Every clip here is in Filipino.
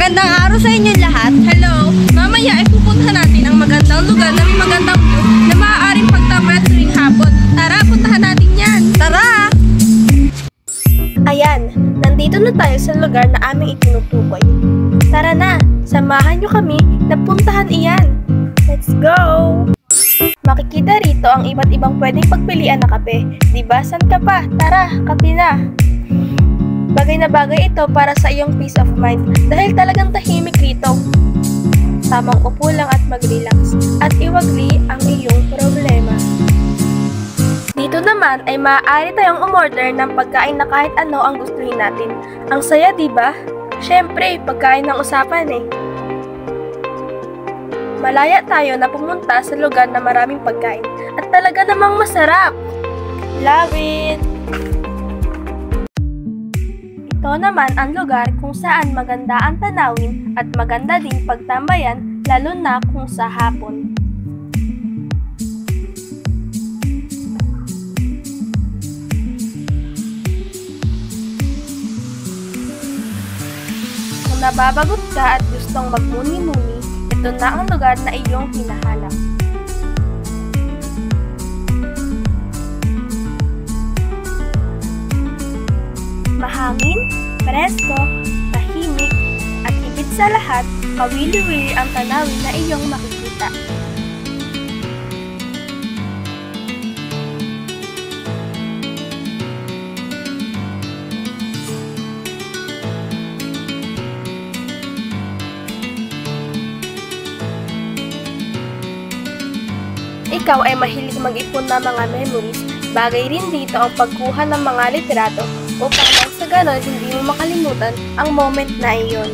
Magandang araw sa inyo lahat. Hello! Mamaya ay pupuntahan natin ang magandang lugar na may magandang view na maaaring pagtambayan tuwing hapon. Tara, puntahan natin yan! Tara! Ayan, nandito na tayo sa lugar na aming itinutukoy. Tara na, samahan nyo kami na puntahan iyan. Let's go! Makikita rito ang iba't ibang pwedeng pagpilian na kape. Diba? San ka pa? Tara, kape na! Bagay na bagay ito para sa iyong peace of mind dahil talagang tahimik rito. Tamang upo lang at mag-relax at iwagli ang iyong problema. Dito naman ay maaari tayong umorder ng pagkain na kahit ano ang gustuhin natin. Ang saya, diba? Syempre, pagkain ng usapan eh. Malaya tayo na pumunta sa lugar na maraming pagkain at talaga namang masarap. Love it! Ito naman ang lugar kung saan maganda ang tanawin at maganda ding pagtambayan lalo na kung sa hapon. Kung nababagot ka at gustong magmuni-muni, ito na ang lugar na iyong hinahanap. Mahangin, presko, tahimik, at higit sa lahat, kawili-wili ang tanawin na iyong makikita. Ikaw ay mahilig mag-ipon ng mga memories, bagay rin dito ang pagkuha ng mga litrato upang nang sa ganon hindi mo makalimutan ang moment na iyon.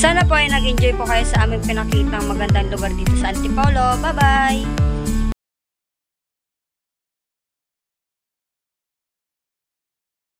Sana po ay nag-enjoy po kayo sa aming pinakitang magandang lugar dito sa Antipolo. Bye-bye!